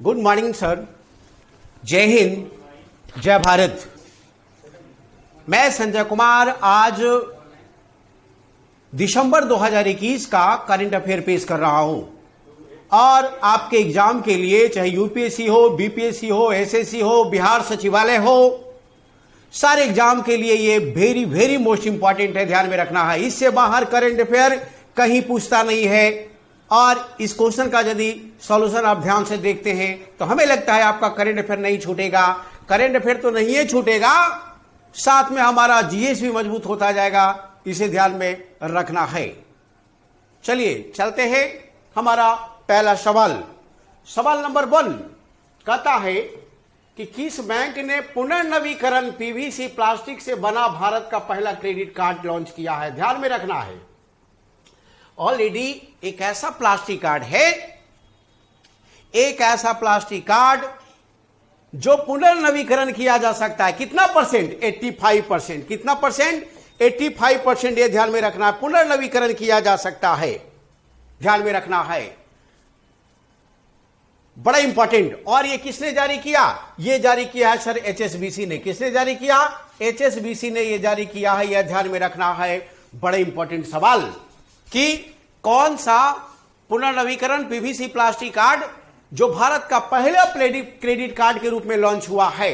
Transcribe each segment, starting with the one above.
Good morning sir. जय हिंद, जय भारत। मैं संजय कुमार आज दिसंबर 2021 का करंट अफेयर पेश कर रहा हूं और आपके एग्जाम के लिए, चाहे यूपीएससी हो, बीपीएससी हो, एसएससी हो, बिहार सचिवालय हो, सारे एग्जाम के लिए ये वेरी वेरी मोस्ट इंपॉर्टेंट है, ध्यान में रखना है। इससे बाहर करंट अफेयर कहीं पूछता नहीं है और इस क्वेश्चन का यदि सॉल्यूशन आप ध्यान से देखते हैं तो हमें लगता है आपका करंट अफेयर नहीं छूटेगा। करंट अफेयर तो नहीं है छूटेगा, साथ में हमारा जीएस भी मजबूत होता जाएगा, इसे ध्यान में रखना है। चलिए चलते हैं। हमारा पहला सवाल, सवाल नंबर 1 कहता है कि किस बैंक ने पुनर्नवीकरण पीवीसी प्लास्टिक से बना भारत का पहला क्रेडिट कार्ड लॉन्च किया है। ध्यान में रखना है, ऑलरेडी एक ऐसा प्लास्टिक कार्ड है, एक ऐसा प्लास्टिक कार्ड जो पुनर्नवीकरण किया जा सकता है। कितना परसेंट? 85%। कितना परसेंट? 85%। यह ध्यान में रखना है, पुनर्नवीकरण किया जा सकता है, ध्यान में रखना है, बड़ा इंपॉर्टेंट। और ये किसने जारी किया? ये जारी किया है सर एचएसबीसी ने। किसने जारी किया? एचएसबीसी ने ये जारी किया है, यह ध्यान में रखना है। बड़ा इंपॉर्टेंट सवाल कि कौन सा पुनर्नवीकरण पीवीसी प्लास्टिक कार्ड जो भारत का पहला क्रेडिट कार्ड के रूप में लॉन्च हुआ है,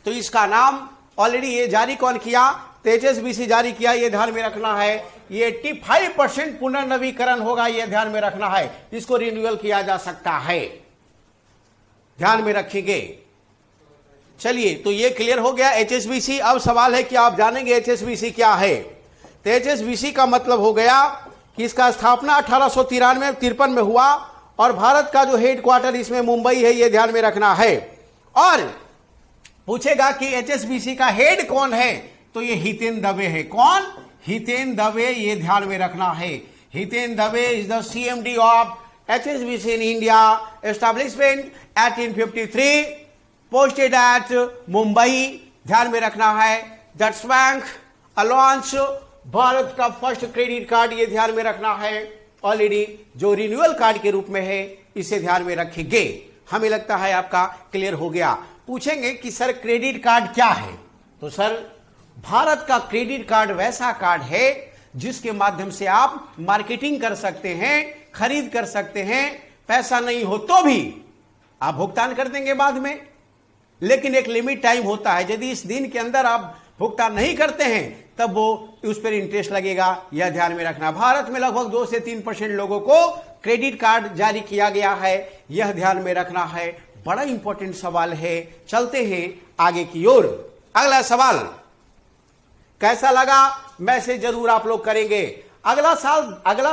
तो इसका नाम ऑलरेडी ये जारी कौन किया? एचएसबीसी जारी किया, यह ध्यान में रखना है। ये 85% पुनर्नवीकरण होगा, यह ध्यान में रखना है। इसको रिन्यूअल किया जा सकता है, ध्यान में रखेंगे। चलिए, तो ये क्लियर हो गया एचएसबीसी। अब सवाल है कि आप जानेंगे एचएसबीसी क्या है। तो एचएसबीसी का मतलब हो गया कि इसका स्थापना 1893 में हुआ और भारत का जो हेडक्वार्टर इसमें मुंबई है, यह ध्यान में रखना है। और पूछेगा कि एचएसबीसी का हेड कौन है, तो ये हितेन दवे है। कौन? हितेन दवे, ये ध्यान में रखना है। Hiten Dave is the CMD of HSBC in India, establishment 1853, posted at Mumbai, ध्यान में रखना है। दैट्स बैंक लॉन्च भारत का फर्स्ट क्रेडिट कार्ड, ये ध्यान में रखना है। ऑलरेडी जो रिन्यूअल कार्ड के रूप में है, इसे ध्यान में रखेंगे। हमें लगता है आपका क्लियर हो गया। पूछेंगे कि सर क्रेडिट कार्ड क्या है, तो सर भारत का क्रेडिट कार्ड वैसा कार्ड है जिसके माध्यम से आप मार्केटिंग कर सकते हैं, खरीद कर सकते हैं, पैसा नहीं हो तो भी आप भुगतान कर देंगे बाद में, लेकिन एक लिमिट टाइम होता है। यदि इस दिन के अंदर आप भुगतान नहीं करते हैं तब वो उस पर इंटरेस्ट लगेगा, यह ध्यान में रखना। भारत में लगभग 2 से 3% लोगों को क्रेडिट कार्ड जारी किया गया है, यह ध्यान में रखना है। बड़ा इंपॉर्टेंट सवाल है। चलते हैं आगे की ओर। अगला सवाल कैसा लगा, मैसेज जरूर आप लोग करेंगे। अगला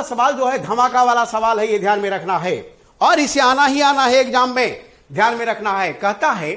सवाल जो है धमाका वाला सवाल है, यह ध्यान में रखना है और इसे आना ही आना है एग्जाम में, ध्यान में रखना है। कहता है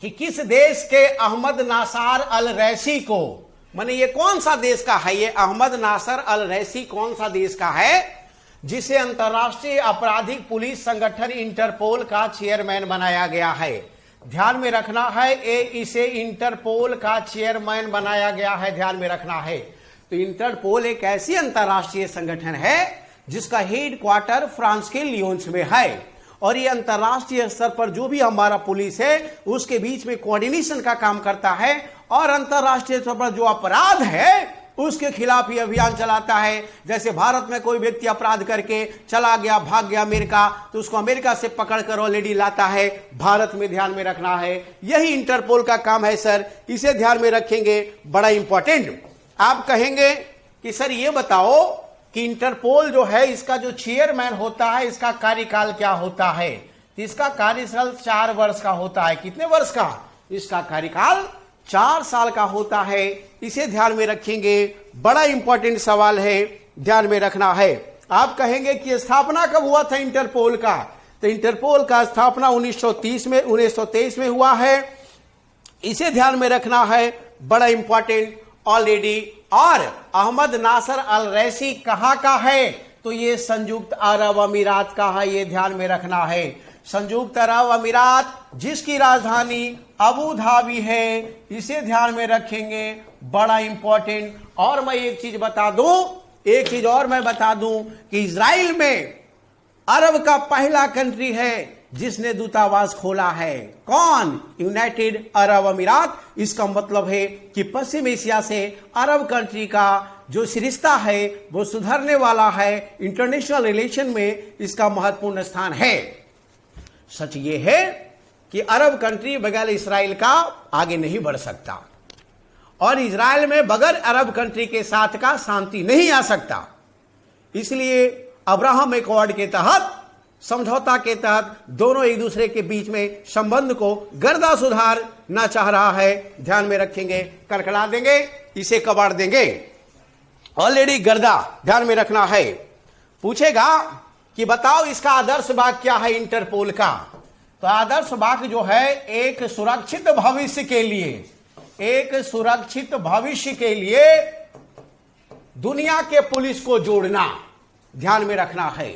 कि किस देश के अहमद नासर अल रैसी को, माने ये कौन सा देश का है? ये अहमद नासर अल रैसी कौन सा देश का है जिसे अंतर्राष्ट्रीय आपराधिक पुलिस संगठन इंटरपोल का चेयरमैन बनाया गया है? ध्यान में रखना है, इसे इंटरपोल का चेयरमैन बनाया गया है, ध्यान में रखना है। तो इंटरपोल एक ऐसी अंतर्राष्ट्रीय संगठन है जिसका हेडक्वार्टर फ्रांस के लियोन्स में है और ये अंतर्राष्ट्रीय स्तर पर जो भी हमारा पुलिस है उसके बीच में कोऑर्डिनेशन का काम करता है और अंतर्राष्ट्रीय स्तर पर जो अपराध है उसके खिलाफ ही अभियान चलाता है। जैसे भारत में कोई व्यक्ति अपराध करके चला गया, भाग गया अमेरिका, तो उसको अमेरिका से पकड़कर ऑलरेडी लाता है भारत में, ध्यान में रखना है। यही इंटरपोल का काम है सर, इसे ध्यान में रखेंगे, बड़ा इंपॉर्टेंट। आप कहेंगे कि सर ये बताओ कि इंटरपोल जो है इसका जो चेयरमैन होता है इसका कार्यकाल क्या होता है? इसका कार्यकाल 4 वर्ष का होता है। कितने वर्ष का? इसका कार्यकाल 4 साल का होता है, इसे ध्यान में रखेंगे। बड़ा इंपॉर्टेंट सवाल है, ध्यान में रखना है। आप कहेंगे कि स्थापना कब हुआ था इंटरपोल का? तो इंटरपोल का स्थापना 1923 में हुआ है, इसे ध्यान में रखना है, बड़ा इंपॉर्टेंट ऑलरेडी। और अहमद नासर अल रैसी कहां का है? तो ये संयुक्त अरब अमीरात का है, ये ध्यान में रखना है। संयुक्त अरब अमीरात जिसकी राजधानी अबू धाबी है, इसे ध्यान में रखेंगे, बड़ा इंपॉर्टेंट। और मैं एक चीज बता दूं कि इजराइल में अरब का पहला कंट्री है जिसने दूतावास खोला है? कौन? यूनाइटेड अरब अमीरात। इसका मतलब है कि पश्चिम एशिया से अरब कंट्री का जो रिश्ता है वो सुधरने वाला है। इंटरनेशनल रिलेशन में इसका महत्वपूर्ण स्थान है। सच ये है कि अरब कंट्री बगैर इसराइल का आगे नहीं बढ़ सकता और इजराइल में बगैर अरब कंट्री के साथ का शांति नहीं आ सकता। इसलिए अब्राहम एकॉर्ड के तहत, समझौता के तहत दोनों एक दूसरे के बीच में संबंध को गर्दा सुधारना चाह रहा है। ध्यान में रखेंगे, कड़कड़ा देंगे, इसे कबाड़ देंगे। ऑलरेडी गर्दा ध्यान में रखना है। पूछेगा कि बताओ इसका आदर्श वाक्य क्या है इंटरपोल का? तो आदर्श वाक्य जो है, एक सुरक्षित भविष्य के लिए, एक सुरक्षित भविष्य के लिए दुनिया के पुलिस को जोड़ना। ध्यान में रखना है,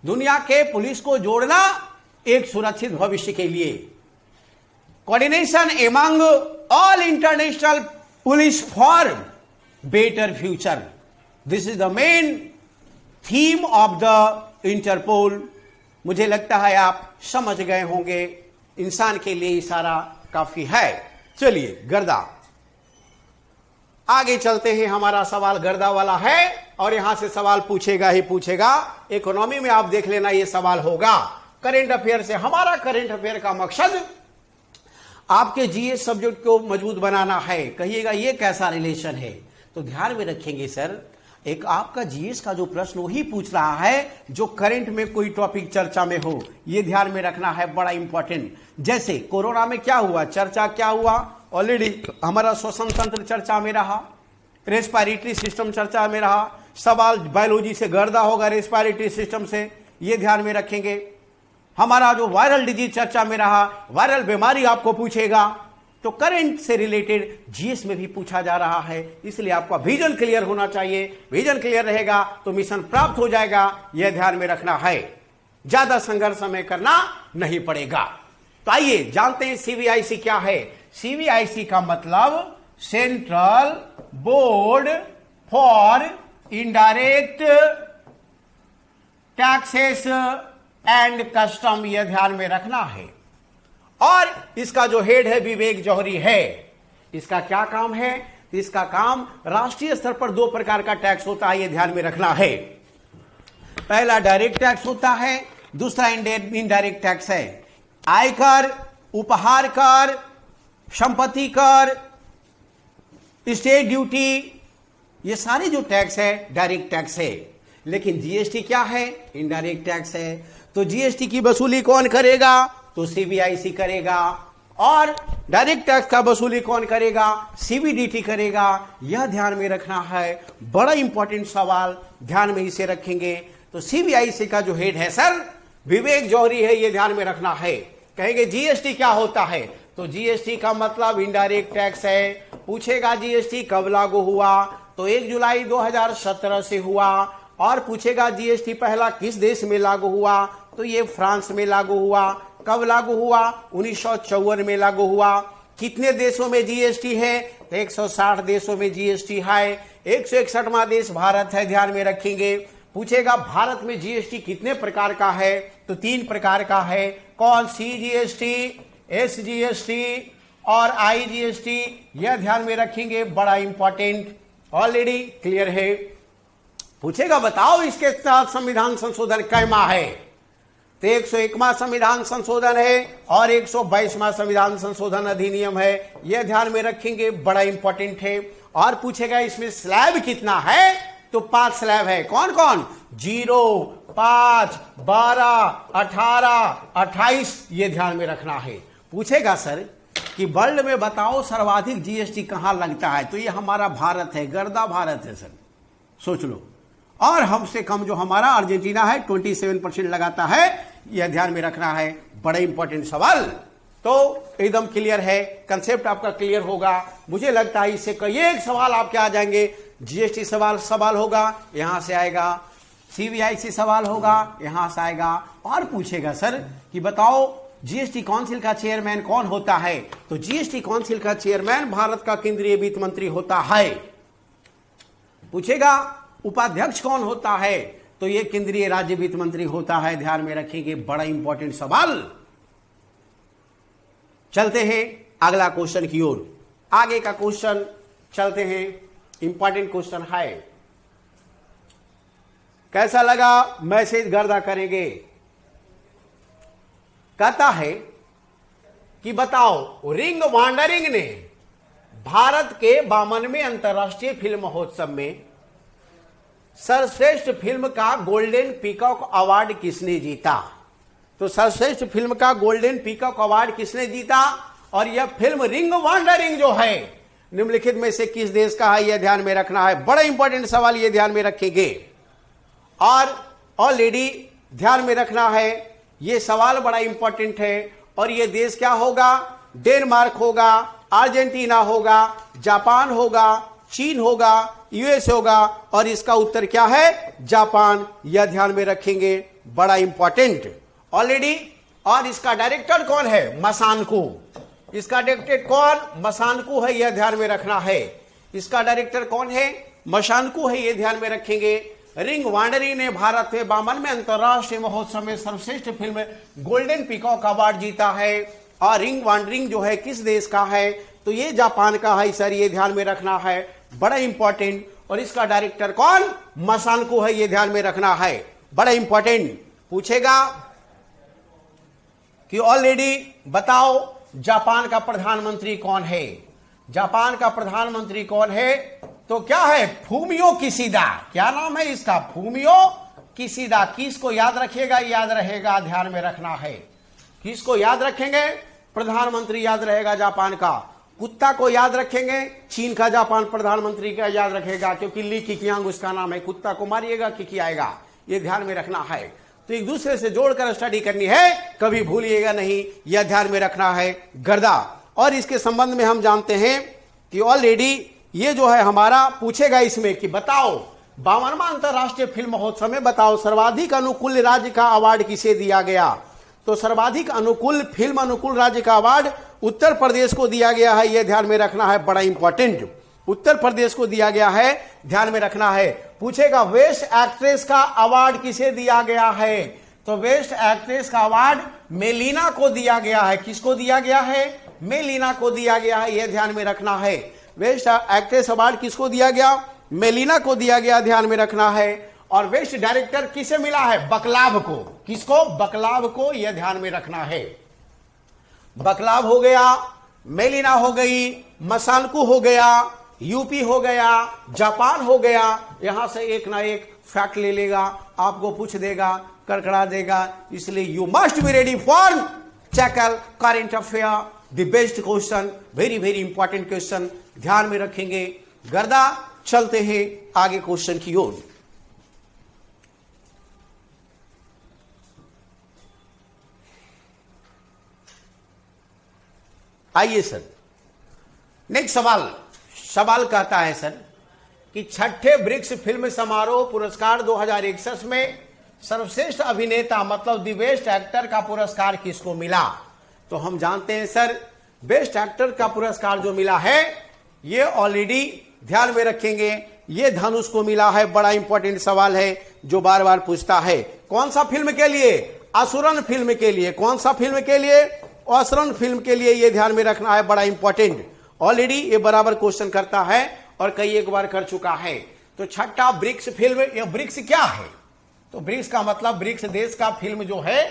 दुनिया के पुलिस को जोड़ना एक सुरक्षित भविष्य के लिए। Coordination among all international police for better future, this is the main theme of the Interpol. मुझे लगता है आप समझ गए होंगे, इंसान के लिए इशारा काफी है। चलिए गर्दा, आगे चलते हैं। हमारा सवाल गर्दा वाला है और यहां से सवाल पूछेगा ही पूछेगा। इकोनॉमी में आप देख लेना, ये सवाल होगा। करंट अफेयर से हमारा करंट अफेयर का मकसद आपके जीएस सब्जेक्ट को मजबूत बनाना है। कहिएगा ये कैसा रिलेशन है? तो ध्यान में रखेंगे सर, एक आपका जीएस का जो प्रश्न वही पूछ रहा है जो करंट में कोई टॉपिक चर्चा में हो। ये ध्यान में रखना है, बड़ा इंपॉर्टेंट। जैसे कोरोना में क्या हुआ, चर्चा क्या हुआ? ऑलरेडी हमारा श्वसन तंत्र चर्चा में रहा, रेस्पिरेटरी सिस्टम चर्चा में रहा। सवाल बायोलॉजी से गर्दा होगा, रेस्पिरेटरी सिस्टम से, ये ध्यान में रखेंगे। हमारा जो वायरल डिजीज चर्चा में रहा, वायरल बीमारी आपको पूछेगा। तो करंट से रिलेटेड जीएस में भी पूछा जा रहा है, इसलिए आपका विजन क्लियर होना चाहिए। विजन क्लियर रहेगा तो मिशन प्राप्त हो जाएगा, यह ध्यान में रखना है। ज्यादा संघर्ष हमें करना नहीं पड़ेगा। तो आइए जानते हैं सीबीआईसी क्या है। सीबीआईसी का मतलब central board for indirect taxes and custom, यह ध्यान में रखना है। और इसका जो हेड है विवेक जौहरी है। इसका क्या काम है? इसका काम राष्ट्रीय स्तर पर दो प्रकार का टैक्स होता है, यह ध्यान में रखना है। पहला डायरेक्ट टैक्स होता है, दूसरा इनडायरेक्ट टैक्स है। आयकर, उपहार कर, संपत्ति कर, स्टेट ड्यूटी, ये सारे जो टैक्स है डायरेक्ट टैक्स है। लेकिन जीएसटी क्या है? इनडायरेक्ट टैक्स है। तो जीएसटी की वसूली कौन करेगा? तो सीबीआईसी करेगा। और डायरेक्ट टैक्स का वसूली कौन करेगा? सीबीडीटी करेगा। यह ध्यान में रखना है, बड़ा इंपॉर्टेंट सवाल, ध्यान में इसे रखेंगे। तो सीबीआईसी का जो हेड है सर विवेक जौहरी है, यह ध्यान में रखना है। कहेंगे जीएसटी क्या होता है? तो जीएसटी का मतलब इनडायरेक्ट टैक्स है। पूछेगा जीएसटी कब लागू हुआ? तो 1 जुलाई 2017 से हुआ। और पूछेगा जीएसटी पहला किस देश में लागू हुआ? तो ये फ्रांस में लागू हुआ। कब लागू हुआ? 1954 में लागू हुआ। कितने देशों में जीएसटी है? तो 160 देशों में जीएसटी है। 161वां देश भारत है, ध्यान में रखेंगे। पूछेगा भारत में जीएसटी कितने प्रकार का है? तो 3 प्रकार का है। कौन? सीजीएसटी, एसजीएसटी और आईजीएसटी, यह ध्यान में रखेंगे, बड़ा इंपॉर्टेंट, ऑलरेडी क्लियर है। पूछेगा बताओ इसके साथ संविधान संशोधन कैमा है? तो 101वां संविधान संशोधन है और 122वां संविधान संशोधन अधिनियम है, यह ध्यान में रखेंगे, बड़ा इंपॉर्टेंट है। और पूछेगा इसमें स्लैब कितना है? तो 5 स्लैब है। कौन कौन? 0, 5, 12, 18, 28, यह ध्यान में रखना है। पूछेगा सर कि वर्ल्ड में बताओ सर्वाधिक जीएसटी कहां लगता है? तो ये हमारा भारत है, गर्दा भारत है सर, सोच लो। और हमसे कम जो हमारा अर्जेंटीना है 27% लगाता है, यह ध्यान में रखना है, बड़ा इंपॉर्टेंट सवाल। तो एकदम क्लियर है, कंसेप्ट आपका क्लियर होगा। मुझे लगता है इससे कई एक सवाल आपके आ जाएंगे। जीएसटी सवाल होगा, यहां से आएगा। सीबीआईसी सवाल होगा, यहां से आएगा। और पूछेगा सर कि बताओ जीएसटी काउंसिल का चेयरमैन कौन होता है? तो जीएसटी काउंसिल का चेयरमैन भारत का केंद्रीय वित्त मंत्री होता है। पूछेगा उपाध्यक्ष कौन होता है? तो ये केंद्रीय राज्य वित्त मंत्री होता है, ध्यान में रखिए, बड़ा इंपॉर्टेंट सवाल। चलते हैं अगला क्वेश्चन की ओर। आगे का क्वेश्चन चलते हैं, इंपॉर्टेंट क्वेश्चन है। कैसा लगा मैसेज गर्दा करेंगे। कहता है कि बताओ, रिंग वांडरिंग ने भारत के 52वें अंतर्राष्ट्रीय फिल्म महोत्सव में सर्वश्रेष्ठ फिल्म का गोल्डन पीकॉक अवार्ड किसने जीता? तो सर्वश्रेष्ठ फिल्म का गोल्डन पीकॉक अवार्ड किसने जीता? और यह फिल्म रिंग वांडरिंग जो है निम्नलिखित में से किस देश का है? यह ध्यान में रखना है, बड़ा इंपॉर्टेंट सवाल, यह ध्यान में रखेंगे। और ऑलरेडी ध्यान में रखना है, यह सवाल बड़ा इंपॉर्टेंट है। और यह देश क्या होगा? डेनमार्क होगा, अर्जेंटीना होगा, जापान होगा, चीन होगा, यूएस होगा, और इसका उत्तर क्या है? जापान। यह ध्यान में रखेंगे, बड़ा इंपॉर्टेंट ऑलरेडी। और इसका डायरेक्टर कौन है? मसानकू। इसका डायरेक्टर कौन? मसानकू है, यह ध्यान में रखना है। इसका डायरेक्टर कौन है? मसानकू है, यह ध्यान में रखेंगे। रिंग वांडरिंग ने भारत में 52वें अंतर्राष्ट्रीय महोत्सव में सर्वश्रेष्ठ फिल्म गोल्डन पीकॉक अवार्ड जीता है। और रिंग वांडरिंग जो है किस देश का है? तो ये जापान का है सर, ये ध्यान में रखना है, बड़ा इंपॉर्टेंट। और इसका डायरेक्टर कौन? मसानकू है, ये ध्यान में रखना है, बड़ा इंपॉर्टेंट। पूछेगा कि ऑलरेडी बताओ जापान का प्रधानमंत्री कौन है? जापान का प्रधानमंत्री कौन है? तो क्या है? Fumio Kishida. क्या नाम है इसका? Fumio Kishida. किसको याद रखिएगा? याद रहेगा, ध्यान में रखना है। किसको याद रखेंगे? प्रधानमंत्री याद रहेगा जापान का। कुत्ता को याद रखेंगे, चीन का जापान प्रधानमंत्री का याद रखेगा, क्योंकि ली किकियांग उसका नाम है। कुत्ता को मारिएगा, किकियाएगा, ये ध्यान में रखना है। तो एक दूसरे से जोड़कर स्टडी करनी है, कभी भूलिएगा नहीं, यह ध्यान में रखना है गर्दा। और इसके संबंध में हम जानते हैं कि ऑलरेडी ये जो है हमारा पूछेगा इसमें कि बताओ 52वां अंतर्राष्ट्रीय फिल्म महोत्सव में बताओ सर्वाधिक अनुकूल राज्य का अवार्ड किसे दिया गया? तो सर्वाधिक अनुकूल फिल्म अनुकूल राज्य का अवार्ड उत्तर प्रदेश को दिया गया है, यह ध्यान में रखना है, बड़ा इंपॉर्टेंट। उत्तर प्रदेश को दिया गया है, ध्यान में रखना है। पूछेगा बेस्ट एक्ट्रेस का अवार्ड किसे दिया गया है? तो बेस्ट एक्ट्रेस का अवार्ड मेलिना को दिया गया है। किसको दिया गया है? मेलिना को दिया गया है, यह ध्यान में रखना है। बेस्ट एक्ट्रेस अवार्ड किसको दिया गया? मेलिना को दिया गया, ध्यान में रखना है। और बेस्ट डायरेक्टर किसे मिला है? बकलाव को। किसको? बकलाव को, यह ध्यान में रखना है। बकलाव हो गया, मेलिना हो गई, मसानकू हो गया, यूपी हो गया, जापान हो गया। यहां से एक ना एक फैक्ट ले लेगा, आपको पूछ देगा, कड़कड़ा देगा। इसलिए you must be ready for chuckle current affair, the best question, very very important question, ध्यान में रखेंगे गर्दा। चलते हैं आगे क्वेश्चन की ओर। आइए सर, नेक्स्ट सवाल कहता है सर कि छठे ब्रिक्स फिल्म समारोह पुरस्कार 2061 में सर्वश्रेष्ठ अभिनेता मतलब द बेस्ट एक्टर का पुरस्कार किसको मिला? तो हम जानते हैं सर, बेस्ट एक्टर का पुरस्कार जो मिला है ये ऑलरेडी ध्यान में रखेंगे, ये धनुष को मिला है। बड़ा इंपॉर्टेंट सवाल है जो बार बार पूछता है। कौन सा फिल्म के लिए? असुरन फिल्म के लिए। कौन सा फिल्म के लिए? असुरन फिल्म के लिए, ये ध्यान में रखना है, बड़ा इंपॉर्टेंट। ऑलरेडी ये बराबर क्वेश्चन करता है और कई एक बार कर चुका है। तो छठा ब्रिक्स फिल्म, ये ब्रिक्स क्या है? तो ब्रिक्स का मतलब ब्रिक्स देश का फिल्म जो है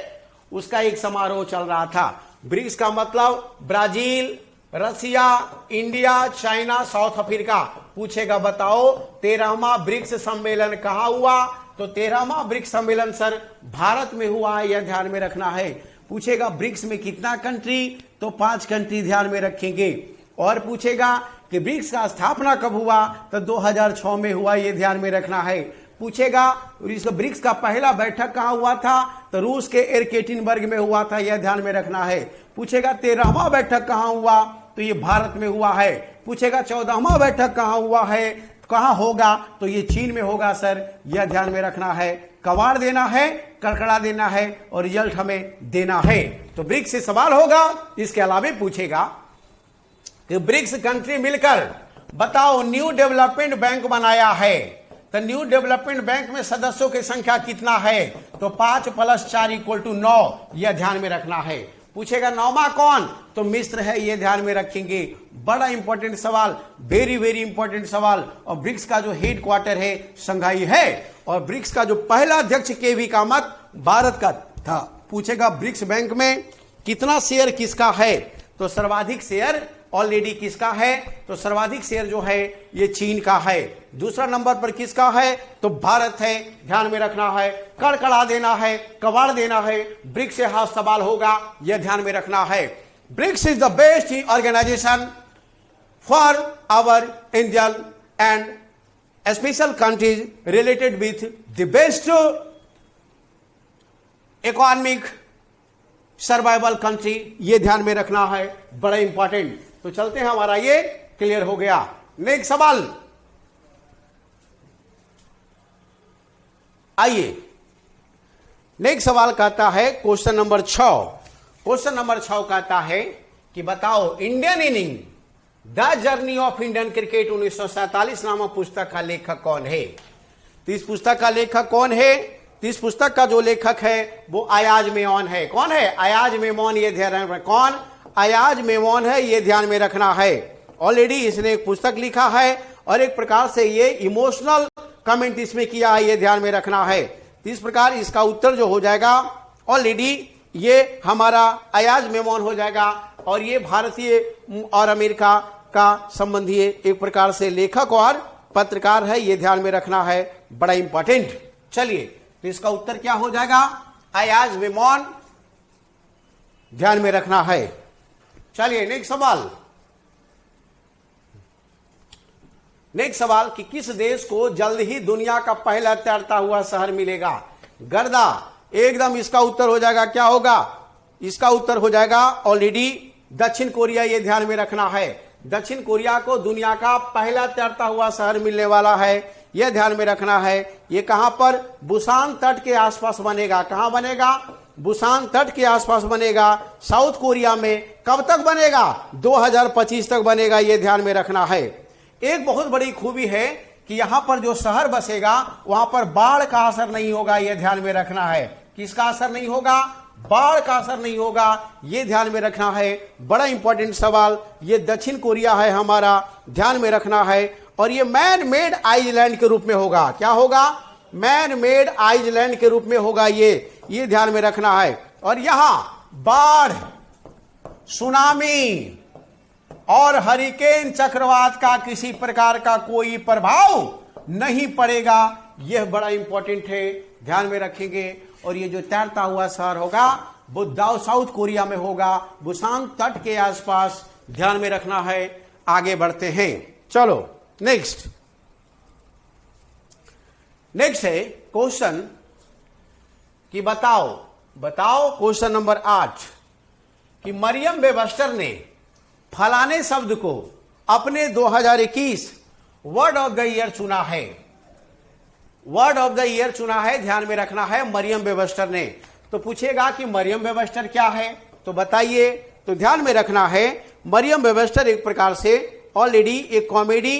उसका एक समारोह चल रहा था। ब्रिक्स का मतलब ब्राजील, रसिया, इंडिया, चाइना, साउथ अफ्रीका। पूछेगा बताओ 13वां ब्रिक्स सम्मेलन कहां हुआ? तो 13वां ब्रिक्स सम्मेलन सर भारत में हुआ है, यह ध्यान में रखना है। पूछेगा ब्रिक्स में कितना कंट्री? तो 5 कंट्री, ध्यान में रखेंगे। और पूछेगा कि ब्रिक्स का स्थापना कब हुआ? तो 2006 में हुआ, यह ध्यान में रखना है। पूछेगा ब्रिक्स का पहला बैठक कहां हुआ था? तो रूस के एकेटेरिनबर्ग में हुआ था, यह ध्यान में रखना है। पूछेगा 13वां बैठक कहां हुआ? तो ये भारत में हुआ है। पूछेगा 14वां बैठक कहां हुआ है, कहां होगा? तो ये चीन में होगा सर, यह ध्यान में रखना है। कवाड़ देना है, कड़कड़ा देना है और रिजल्ट हमें देना है। तो ब्रिक्स से सवाल होगा। इसके अलावा पूछेगा कि ब्रिक्स कंट्री मिलकर बताओ न्यू डेवलपमेंट बैंक बनाया है। तो न्यू डेवलपमेंट बैंक में सदस्यों की संख्या कितना है? तो 5 + 4 = 9, यह ध्यान में रखना है। पूछेगा नौवां कौन? तो मिस्र है, यह ध्यान में रखेंगे। बड़ा इंपॉर्टेंट सवाल, वेरी वेरी इंपॉर्टेंट सवाल। और ब्रिक्स का जो हेड क्वार्टर है शंघाई है, और ब्रिक्स का जो पहला अध्यक्ष केवी कामत भारत का था। पूछेगा ब्रिक्स बैंक में कितना शेयर किसका है? तो सर्वाधिक शेयर ऑलरेडी किसका है? तो सर्वाधिक शेयर जो है ये चीन का है। दूसरा नंबर पर किसका है? तो भारत है, ध्यान में रखना है। कड़कड़ा देना है, कबाड़ देना है, ब्रिक्स से हाथ सवाल होगा, यह ध्यान में रखना है। BRICS is the best organisation for our Indian and special countries related with the best economic survival country, ये ध्यान में रखना है, बड़ा इंपॉर्टेंट। तो चलते हैं, हमारा ये क्लियर हो गया। नेक्स्ट सवाल आइए। नेक्स्ट सवाल कहता है क्वेश्चन नंबर 6। क्वेश्चन नंबर 6 कहता है कि बताओ Indian inning the journey of Indian cricket 1947 नामक पुस्तक का लेखक कौन है? तो इस पुस्तक का लेखक कौन है? तो इस पुस्तक का जो लेखक है वो अयाज मेमोन है। कौन है? अयाज मेमोन, ये ध्यान में। कौन? अयाज मेमोन है, ये ध्यान में रखना है। ऑलरेडी इसने एक पुस्तक लिखा है और एक प्रकार से ये इमोशनल कमेंट इसमें किया है, ये ध्यान में रखना है। इस प्रकार इसका उत्तर जो हो जाएगा ऑलरेडी ये हमारा अयाज मेमोन हो जाएगा। और ये भारतीय और अमेरिका का संबंधी एक प्रकार से लेखक और पत्रकार है, ये ध्यान में रखना है, बड़ा इंपॉर्टेंट। चलिए, तो इसका उत्तर क्या हो जाएगा? अयाज मेमोन, ध्यान में रखना है। चलिए नेक्स्ट सवाल। नेक्स्ट सवाल कि किस देश को जल्द ही दुनिया का पहला तैरता हुआ शहर मिलेगा? गर्दा, एकदम इसका उत्तर हो जाएगा, क्या होगा? इसका उत्तर हो जाएगा ऑलरेडी दक्षिण कोरिया, ये ध्यान में रखना है। दक्षिण कोरिया को दुनिया का पहला तैरता हुआ शहर मिलने वाला है, यह ध्यान में रखना है। ये कहां पर? बुसान तट के आसपास बनेगा। कहां बनेगा? बुसान तट के आसपास बनेगा, साउथ कोरिया में। कब तक बनेगा? 2025 तक बनेगा, यह ध्यान में रखना है। एक बहुत बड़ी खूबी है कि यहां पर जो शहर बसेगा वहां पर बाढ़ का असर नहीं होगा, यह ध्यान में रखना है। किसका असर नहीं होगा? बाढ़ का असर नहीं होगा, यह ध्यान में रखना है, बड़ा इंपॉर्टेंट सवाल। यह दक्षिण कोरिया है हमारा, ध्यान में रखना है। और यह मैन मेड आइलैंड के रूप में होगा। क्या होगा? मैन मेड आइलैंड के रूप में होगा ये ध्यान में रखना है। और यहां बाढ़, सुनामी और हरिकेन चक्रवात का किसी प्रकार का कोई प्रभाव नहीं पड़ेगा, यह बड़ा इंपॉर्टेंट है, ध्यान में रखेंगे। और ये जो तैरता हुआ शहर होगा वो साउथ कोरिया में होगा, बुसान तट के आसपास, ध्यान में रखना है। आगे बढ़ते हैं, चलो नेक्स्ट है क्वेश्चन कि बताओ क्वेश्चन नंबर 8 कि मरियम वेबस्टर ने फलाने शब्द को अपने 2021 वर्ड ऑफ द ईयर चुना है। वर्ड ऑफ द ईयर चुना है, ध्यान में रखना है, मरियम वेबस्टर ने। तो पूछेगा कि मरियम वेबस्टर क्या है, तो बताइए। तो ध्यान में रखना है, मरियम वेबस्टर एक प्रकार से ऑलरेडी एक कॉमेडी,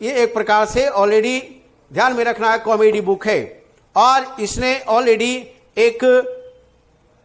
ये एक प्रकार से ऑलरेडी ध्यान में रखना है कॉमेडी बुक है। और इसने ऑलरेडी एक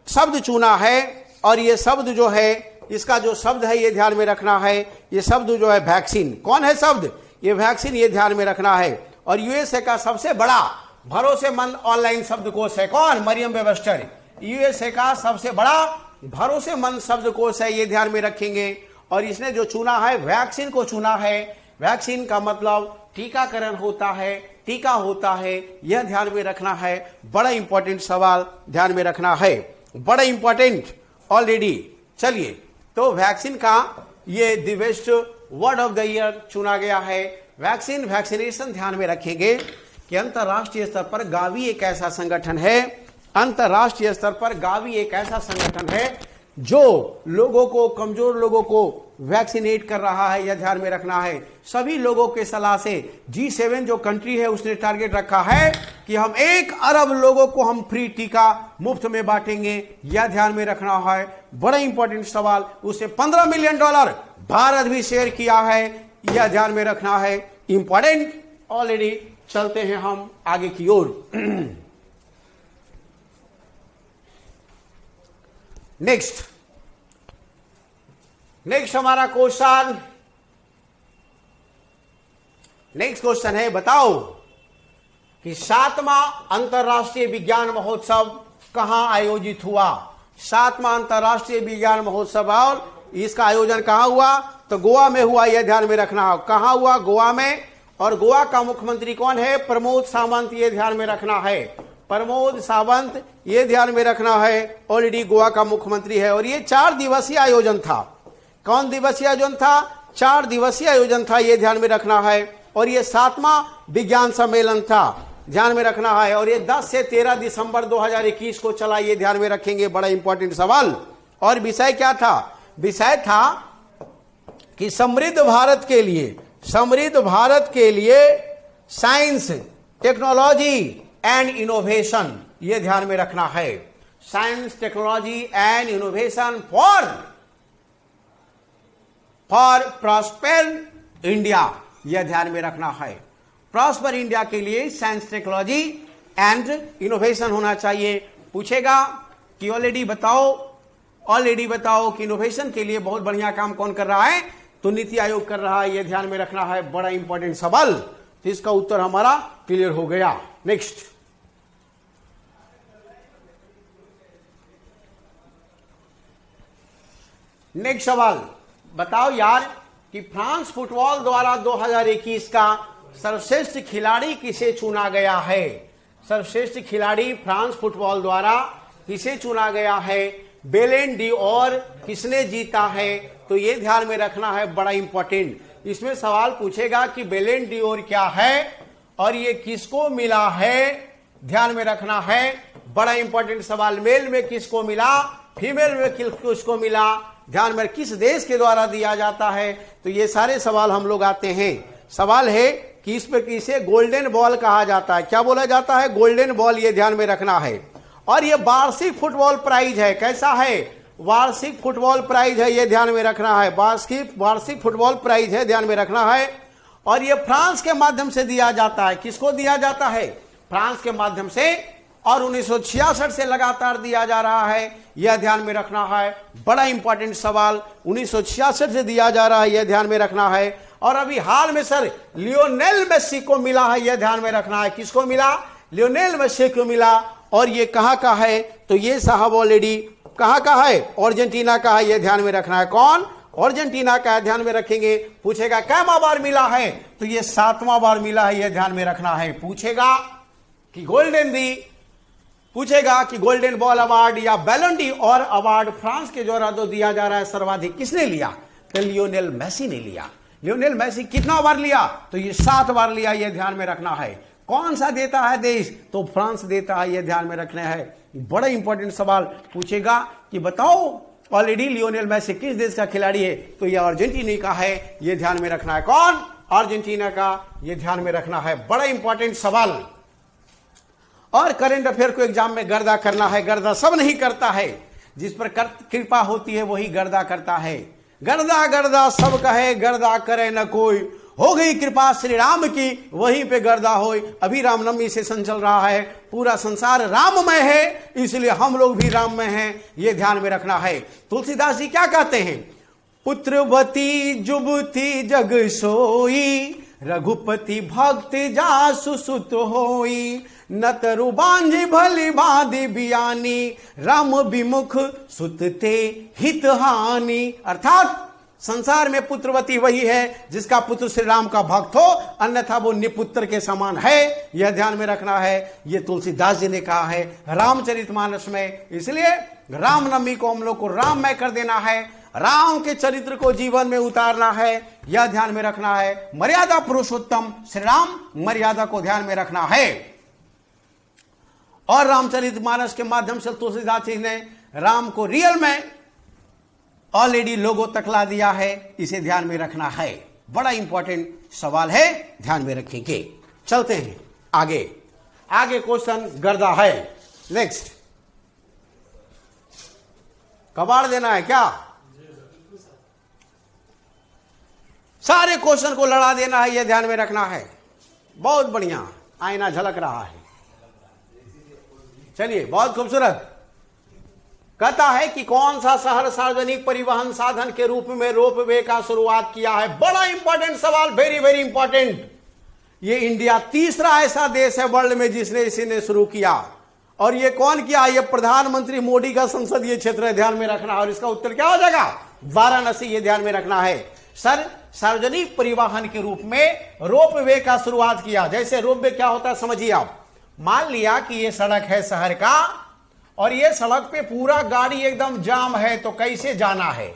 शब्द चुना है, और ये शब्द जो है, इसका जो शब्द है ये ध्यान में रखना है, ये शब्द जो है वैक्सीन। कौन है शब्द? ये वैक्सीन, ये ध्यान में रखना है। और यूएसए का सबसे बड़ा भरोसेमंद ऑनलाइन शब्दकोश है कौन? मरियम वेबस्टर। यूएसए का सबसे बड़ा भरोसेमंद शब्दकोश है, ये ध्यान में रखेंगे। और इसने जो चुना है वैक्सीन को चुना है। वैक्सीन का मतलब टीकाकरण होता है, टीका होता है, यह ध्यान में रखना है, बड़ा इंपॉर्टेंट सवाल, ध्यान में रखना है, बड़ा इंपॉर्टेंट ऑलरेडी। चलिए, तो वैक्सीन का ये the best word of the year चुना गया है। वैक्सीन, वैक्सीनेशन, ध्यान में रखेंगे कि अंतरराष्ट्रीय स्तर पर गावी एक ऐसा संगठन है, अंतरराष्ट्रीय स्तर पर गावी एक ऐसा संगठन है जो लोगों को, कमजोर लोगों को वैक्सीनेट कर रहा है, यह ध्यान में रखना है। सभी लोगों के सलाह से G7 जो कंट्री है उसने टारगेट रखा है कि हम 1 अरब लोगों को हम फ्री टीका मुफ्त में बांटेंगे, यह ध्यान में रखना है, बड़ा इंपॉर्टेंट सवाल। उसे $15 मिलियन भारत भी शेयर किया है, यह ध्यान में रखना है, इंपॉर्टेंट ऑलरेडी। चलते हैं हम आगे की ओर। नेक्स्ट हमारा क्वेश्चन, नेक्स्ट क्वेश्चन है, बताओ कि 7वां अंतर्राष्ट्रीय विज्ञान महोत्सव कहां आयोजित हुआ। 7वां अंतर्राष्ट्रीय विज्ञान महोत्सव और इसका आयोजन कहां हुआ, तो गोवा में हुआ, यह ध्यान में रखना है। कहां हुआ, गोवा में। और गोवा का मुख्यमंत्री कौन है, प्रमोद सावंत, यह ध्यान में रखना है। प्रमोद सावंत, यह ध्यान में रखना है, ऑलरेडी गोवा का मुख्यमंत्री है। और यह 4 दिवसीय आयोजन था। कौन दिवसीय आयोजन था, 4 दिवसीय आयोजन था, यह ध्यान में रखना है। और यह 7वां विज्ञान सम्मेलन था, ध्यान में रखना है। और ये 10 से 13 दिसंबर 2021 को चला, ये ध्यान में रखेंगे, बड़ा इंपॉर्टेंट सवाल। और विषय क्या था, विषय था कि समृद्ध भारत के लिए साइंस, टेक्नोलॉजी एंड इनोवेशन, ये ध्यान में रखना है। Science, technology and innovation for prosper India, यह ध्यान में रखना है। प्रॉस्पर इंडिया के लिए साइंस, टेक्नोलॉजी एंड इनोवेशन होना चाहिए। पूछेगा कि ऑलरेडी बताओ कि इनोवेशन के लिए बहुत बढ़िया काम कौन कर रहा है, तो नीति आयोग कर रहा है, यह ध्यान में रखना है, बड़ा इंपॉर्टेंट सवाल। तो इसका उत्तर हमारा क्लियर हो गया। नेक्स्ट सवाल, बताओ यार कि फ्रांस फुटबॉल द्वारा 2021 का सर्वश्रेष्ठ खिलाड़ी किसे चुना गया है। सर्वश्रेष्ठ खिलाड़ी फ्रांस फुटबॉल द्वारा किसे चुना गया है, बैलन ड'ओर किसने जीता है, तो यह ध्यान में रखना है, बड़ा इंपॉर्टेंट। इसमें सवाल पूछेगा कि बैलन ड'ओर क्या है और ये किसको मिला है, ध्यान में रखना है, बड़ा इंपॉर्टेंट सवाल। मेल में किसको मिला, फीमेल में किसको मिला, ध्यान में, किस देश के द्वारा दिया जाता है, तो ये सारे सवाल हम लोग आते हैं। सवाल है कि इस पर किसे गोल्डन बॉल कहा जाता है, क्या बोला जाता है, गोल्डन बॉल, ये ध्यान में रखना है। और ये वार्षिक फुटबॉल प्राइज है, कैसा है, वार्षिक फुटबॉल प्राइज है, ये ध्यान में रखना है, वार्षिक फुटबॉल प्राइज है, ध्यान में रखना है। और ये फ्रांस के माध्यम से दिया जाता है, किसको दिया जाता है, फ्रांस के माध्यम से, और 1966 से लगातार दिया जा रहा है, यह ध्यान में रखना है, बड़ा इंपॉर्टेंट सवाल। 1966 से दिया जा रहा है, यह ध्यान में रखना है। और अभी हाल में सर लियोनेल मेसी को मिला है, यह ध्यान में रखना है, किसको मिला, लियोनेल मेसी को मिला। और ये कहां का है, तो ये साहब ऑलरेडी कहां का है, अर्जेंटीना का है, यह ध्यान में रखना है। कौन, अर्जेंटीना का, ध्यान में रखेंगे। पूछेगा कैमा बार मिला है, तो ये 7वां बार मिला है, यह ध्यान में रखना है। पूछेगा कि गोल्डन बॉल अवार्ड या बैलन ड'ओर अवार्ड फ्रांस के द्वारा तो दिया जा रहा है, सर्वाधिक किसने लिया, तो लियोनेल मेसी ने लिया। लियोनेल मेसी कितना बार लिया, तो ये 7 बार लिया, यह ध्यान में रखना है। कौन सा देता है देश, तो फ्रांस देता है, यह ध्यान में रखना है, बड़ा इंपॉर्टेंट सवाल। पूछेगा कि बताओ ऑलरेडी लियोनेल मेसी किस देश का खिलाड़ी है, तो यह अर्जेंटीना का है, यह ध्यान में रखना है। कौन, अर्जेंटीना का, यह ध्यान में रखना है, बड़ा इंपॉर्टेंट सवाल। और करंट अफेयर को एग्जाम में गर्दा करना है, गर्दा सब नहीं करता है, जिस पर कृपा होती है वही गर्दा करता है। गर्दा गर्दा सब कहे, गर्दा करे न कोई, हो गई कृपा श्री राम की, वहीं पे गर्दा होई। अभी रामनवमी सेशन चल रहा है, पूरा संसार राममय है, इसलिए हम लोग भी राममय हैं, ये ध्यान में रखना है। तुलसीदास जी क्या कहते हैं, पुत्रवती जुबती जग सोई, रघुपति भक्त जासु सुत होई, न तरु बांझी भली बाधी बियानी, राम विमुख सुतते हित हानि। अर्थात संसार में पुत्रवती वही है जिसका पुत्र श्री राम का भक्त हो, अन्यथा वो निपुत्र के समान है, यह ध्यान में रखना है। ये तुलसीदास जी ने कहा है रामचरितमानस में। इसलिए रामनवमी को हम लोग को राममय कर देना है, राम के चरित्र को जीवन में उतारना है, यह ध्यान में रखना है। मर्यादा पुरुषोत्तम श्री राम, मर्यादा को ध्यान में रखना है। और रामचरितमानस के माध्यम से तुलसीदास जी ने राम को रियल में ऑलरेडी लोगों तक ला दिया है, इसे ध्यान में रखना है, बड़ा इंपॉर्टेंट सवाल है, ध्यान में रखेंगे। चलते हैं आगे, आगे क्वेश्चन गर्दा है। नेक्स्ट, कबाड़ देना है क्या, सारे क्वेश्चन को लड़ा देना है, यह ध्यान में रखना है, बहुत बढ़िया। आईना झलक रहा है। चलिए, बहुत खूबसूरत। कहता है कि कौन सा शहर सार्वजनिक परिवहन साधन के रूप में रोपवे का शुरुआत किया है? बड़ा इंपॉर्टेंट सवाल, वेरी वेरी इंपॉर्टेंट। ये इंडिया तीसरा ऐसा देश है वर्ल्ड में जिसने इसे शुरू किया। और ये कौन किया? ये प्रधानमंत्री मोदी का संसदीय क्षेत्र है, ध्यान में रखना। और इसका उत्तर क्या हो जाएगा? वाराणसी, ये ध्यान में रखना है। सर, सार्वजनिक परिवहन के रूप में रोपवे का शुरुआत किया। जैसे रोपवे क्या होता है समझिए आप। मान लिया कि ये सड़क है शहर का और ये सड़क पे पूरा गाड़ी एकदम जाम है, तो कैसे जाना है?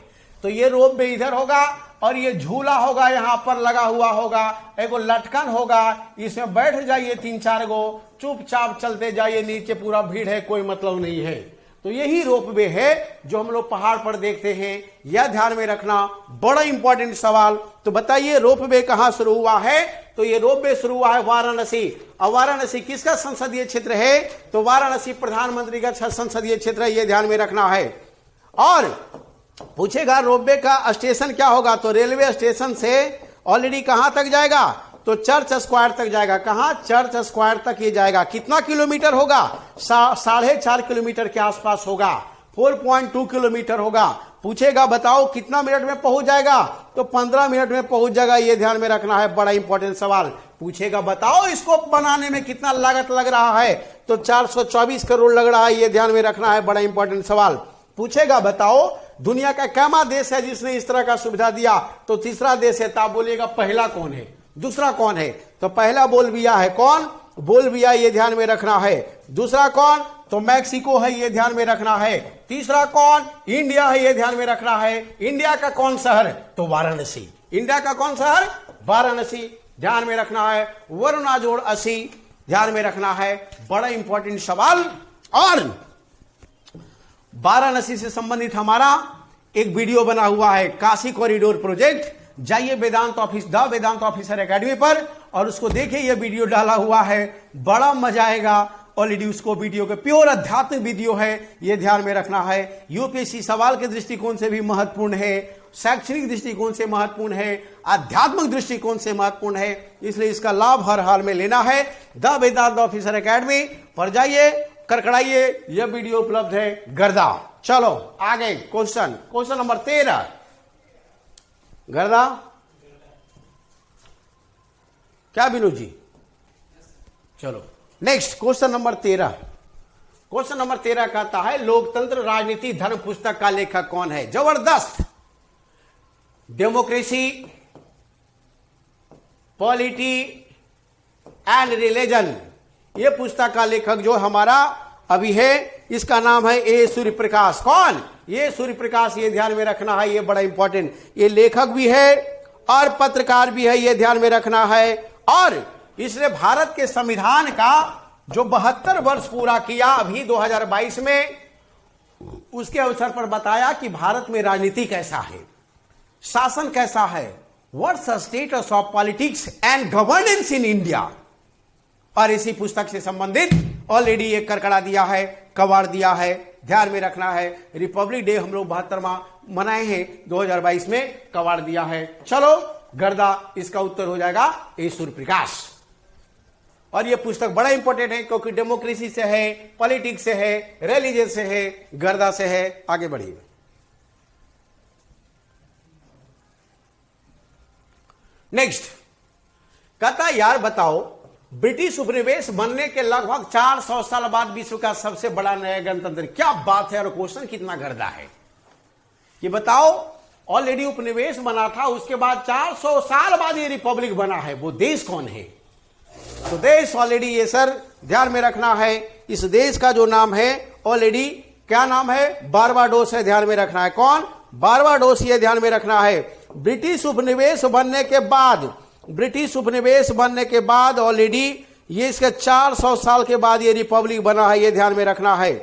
तो ये रोपवे इधर होगा और ये झूला होगा, यहां पर लगा हुआ होगा, एगो लटकन होगा, इसमें बैठ जाइए 3-4 गो, चुपचाप चलते जाइए, नीचे पूरा भीड़ है, कोई मतलब नहीं है। तो यही रोपवे है जो हम लोग पहाड़ पर देखते हैं, यह ध्यान में रखना। बड़ा इंपॉर्टेंट सवाल। तो बताइए रोपवे कहां शुरू हुआ है? तो ये रोपवे शुरू हुआ है वाराणसी। और वाराणसी किसका संसदीय क्षेत्र है? तो वाराणसी प्रधानमंत्री का संसदीय क्षेत्र है, ये ध्यान में रखना है। और पूछेगा रोपवे का स्टेशन क्या होगा? तो रेलवे स्टेशन से ऑलरेडी कहां तक जाएगा? तो चर्च स्क्वायर तक जाएगा। कहां? चर्च स्क्वायर तक ये जाएगा। कितना किलोमीटर होगा? 4.5 किलोमीटर के आसपास होगा। 4.2 किलोमीटर होगा। पूछेगा बताओ कितना मिनट में पहुंच जाएगा? तो 15 मिनट में पहुंच जाएगा, ये ध्यान में रखना है। बड़ा इंपॉर्टेंट सवाल। पूछेगा बताओ इसको बनाने में कितना लागत लग रहा है? तो 424 करोड़ लग रहा है, ये ध्यान में रखना है। बड़ा इंपॉर्टेंट सवाल। पूछेगा बताओ दुनिया का कैमा देश है जिसने इस तरह का सुविधा दिया? तो तीसरा देश है। तो आप बोलिएगा पहला कौन है, दूसरा कौन है? तो पहला बोलविया है। कौन? बोलविया, ये ध्यान में रखना है। दूसरा कौन? तो मैक्सिको है, ये ध्यान में रखना है। तीसरा कौन? इंडिया है, ये ध्यान में रखना है। इंडिया का कौन शहर? तो वाराणसी। इंडिया का कौन शहर? वाराणसी, ध्यान में रखना है। वरुणा जोड़ 80, ध्यान में रखना है। बड़ा इंपॉर्टेंट सवाल। और वाराणसी से संबंधित हमारा एक वीडियो बना हुआ है, काशी कॉरिडोर प्रोजेक्ट। जाइए वेदांत ऑफिसर एकेडमी पर और उसको देखिए, ये वीडियो डाला हुआ है, बड़ा मजा आएगा। ऑलरेडी उसको वीडियो के प्योर अध्यात्म वीडियो है, ये ध्यान में रखना है। यूपीएससी सवाल के दृष्टिकोण से भी महत्वपूर्ण है, शैक्षणिक दृष्टिकोण से महत्वपूर्ण है, आध्यात्मिक दृष्टिकोण से महत्वपूर्ण है, इसलिए इसका लाभ हर हाल में लेना है। द वेदांत ऑफिसर एकेडमी पर जाइए, करकड़ाइए, यह वीडियो उपलब्ध है। गर्दा। चलो आगे क्वेश्चन नंबर 13। गर्दा क्या विनोद जी? चलो next question number 13। Question number 13 कहता है लोकतंत्र राजनीति धर्म पुस्तक का लेखक कौन है? जबरदस्त। डेमोक्रेसी, पॉलिटी एंड रिलीजन, ये पुस्तक का लेखक जो हमारा अभी है, इसका नाम है ए सूर्य प्रकाश। कौन? ये सूर्य प्रकाश, ये ध्यान में रखना है, ये बड़ा इंपॉर्टेंट। ये लेखक भी है और पत्रकार भी है, ये ध्यान में रखना है। और इसने भारत के संविधान का जो 72 वर्ष पूरा किया अभी 2022 में, उसके अवसर पर बताया कि भारत में राजनीति कैसा है, शासन कैसा है, what's the status of politics and governance in India. और इसी पुस्तक से संबंधित ऑलरेडी एक करकड़ा दिया है, कवाड़ दिया है, ध्यान में रखना है। रिपब्लिक डे हम लोग 72वां मनाए हैं, 2022 में कवाड़ दिया है। चलो गर्दा, इसका उत्तर हो जाएगा ए सूर्य प्रकाश। और यह पुस्तक बड़ा इंपॉर्टेंट है क्योंकि डेमोक्रेसी से है, पॉलिटिक्स से है, रिलीजन से है, गर्दा से है। आगे बढ़िए। नेक्स्ट कहता यार बताओ ब्रिटिश उपनिवेश बनने के लगभग 400 साल बाद विश्व का सबसे बड़ा नया गणतंत्र। क्या बात है। और क्वेश्चन कितना गर्दा है कि बताओ ऑलरेडी उपनिवेश बना था, उसके बाद 400 साल बाद ये रिपब्लिक बना है, वो देश कौन है? तो देश ऑलरेडी ये सर ध्यान में रखना है। इस देश का जो नाम है ऑलरेडी क्या नाम है? बारबाडोस है, ध्यान में रखना है। कौन? बारबाडोस, ये ध्यान में रखना है। ब्रिटिश उपनिवेश बनने के बाद ऑलरेडी ये इसके 400 साल के बाद ये रिपब्लिक बना है, ये ध्यान में रखना है।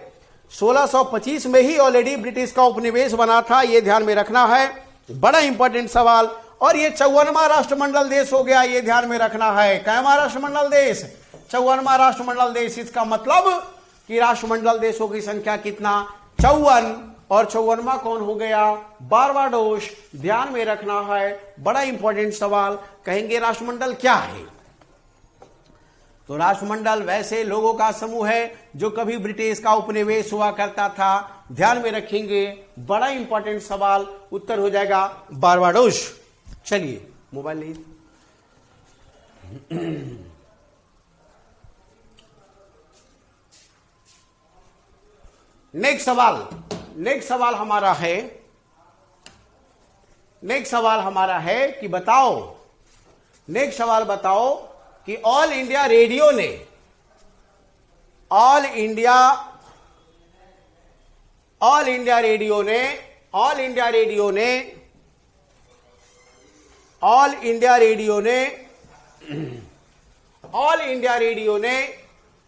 1625 में ही ऑलरेडी ब्रिटिश का उपनिवेश बना था, ये ध्यान में रखना है। बड़ा इंपॉर्टेंट सवाल। और ये 54वां राष्ट्रमंडल देश हो गया, ये ध्यान में रखना है। कैवा राष्ट्रमंडल देश? 54वां राष्ट्रमंडल देश। इसका मतलब कि राष्ट्रमंडल देशों की संख्या कितना? 54। और 54वां कौन हो गया? बारबाडोस, ध्यान में रखना है। बड़ा इंपॉर्टेंट सवाल। कहेंगे राष्ट्रमंडल क्या है? तो राष्ट्रमंडल वैसे लोगों का समूह है जो कभी ब्रिटिश का उपनिवेश हुआ करता था। ध्यान में रखेंगे, बड़ा इंपॉर्टेंट सवाल, उत्तर हो जाएगा बारबाडोस। चलिए मोबाइल लीजिए। नेक्स्ट सवाल हमारा है कि बताओ, नेक्स्ट सवाल बताओ कि ऑल इंडिया रेडियो ने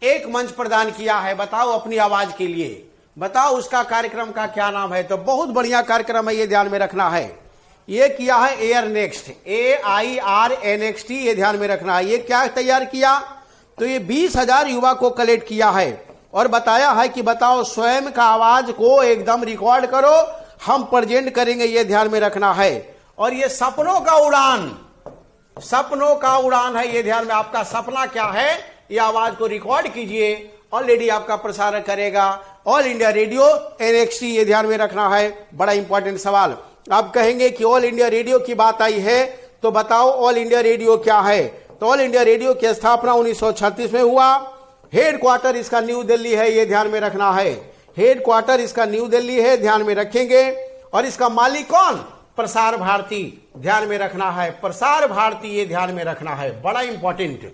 एक मंच प्रदान किया है। बताओ अपनी आवाज के लिए, बताओ उसका कार्यक्रम का क्या नाम है। तो बहुत बढ़िया कार्यक्रम है, ये ध्यान में रखना है। ये किया है एयर नेक्स्ट, AIRNXT, ये ध्यान में रखना है। ये क्या तैयार किया? तो ये 20,000 युवा को कलेक्ट किया है और बताया है कि बताओ स्वयं का आवाज को एकदम रिकॉर्ड करो, हम प्रेजेंट करेंगे, ये ध्यान में रखना है। और ये सपनों का उड़ान है, ये ध्यान में। आपका सपना क्या है, ये आवाज को रिकॉर्ड कीजिए, ऑलरेडी आपका प्रसारण करेगा ऑल इंडिया रेडियो NXT, ये ध्यान में रखना है। बड़ा इंपॉर्टेंट सवाल। आप कहेंगे कि ऑल इंडिया रेडियो की बात आई है, तो बताओ ऑल इंडिया रेडियो क्या है। तो ऑल इंडिया रेडियो की स्थापना 1936 में हुआ। हेड क्वार्टर इसका न्यू दिल्ली है, ये ध्यान में रखना है। हेड क्वार्टर इसका न्यू दिल्ली है, ध्यान में रखेंगे। और इसका मालिक कौन? प्रसार भारती, ध्यान में रखना है। प्रसार भारती, ये ध्यान में रखना है, बड़ा इंपॉर्टेंट।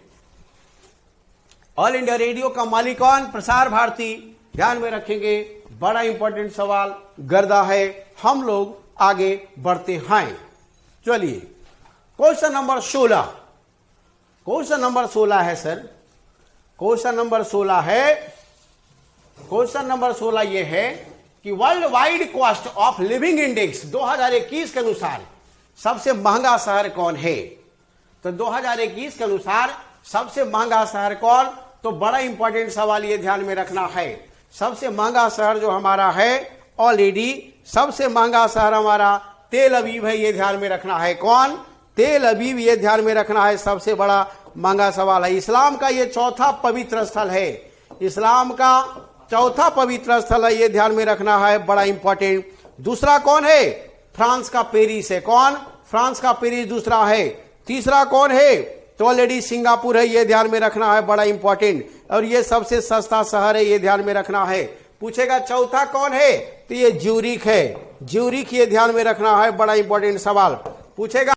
ऑल इंडिया रेडियो का मालिक कौन? प्रसार भारती, ध्यान में रखेंगे। बड़ा इंपॉर्टेंट सवाल, गर्दा है। हम लोग आगे बढ़ते हैं। चलिए क्वेश्चन नंबर 16 है सर। क्वेश्चन नंबर 16 ये है कि world wide cost of living index 2021 के अनुसार सबसे महंगा शहर कौन है। तो 2021 के अनुसार सबसे महंगा शहर कौन? तो बड़ा इंपॉर्टेंट सवाल, ये ध्यान में रखना है। सबसे महंगा शहर जो हमारा है, ऑलरेडी सबसे महंगा शहर हमारा तेल अवीव है, ये ध्यान में रखना है। कौन? तेल अवीव, ये ध्यान में रखना है। सबसे बड़ा महंगा सवाल है। इस्लाम का ये चौथा पवित्र स्थल है, इस्लाम का चौथा पवित्र स्थल है, ये ध्यान में रखना है। बड़ा इंपॉर्टेंट। दूसरा कौन है? फ्रांस का पेरिस है। कौन? फ्रांस का पेरिस दूसरा है। तीसरा कौन है? तो ऑलरेडी सिंगापुर है, ये ध्यान में रखना है। बड़ा इंपॉर्टेंट। और ये सबसे सस्ता शहर है, ये ध्यान में रखना है। पूछेगा चौथा कौन है, तो ये ज्यूरिख है। ज्यूरिख, ये ध्यान में रखना है। बड़ा इंपॉर्टेंट सवाल। पूछेगा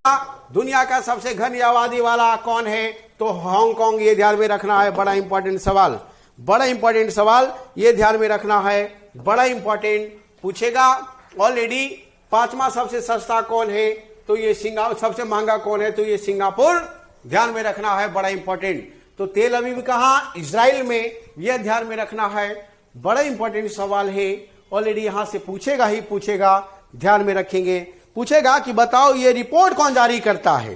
दुनिया का सबसे घनी आबादी वाला कौन है, तो हांगकांग, ये ध्यान में रखना है। बड़ा इंपॉर्टेंट सवाल, बड़ा इंपॉर्टेंट सवाल, ये ध्यान में रखना है। बड़ा इंपॉर्टेंट। पूछेगा ऑलरेडी पांचवा सबसे सस्ता कौन है, तो ये सिंगापुर। सबसे महंगा कौन है, तो ये सिंगापुर, ध्यान में रखना है। बड़ा इंपॉर्टेंट। तो तेल अवीव कहाँ? इजराइल में, यह ध्यान में रखना है। बड़ा इंपॉर्टेंट सवाल है, ऑलरेडी यहां से पूछेगा ही पूछेगा, ध्यान में रखेंगे। पूछेगा कि बताओ ये रिपोर्ट कौन जारी करता है।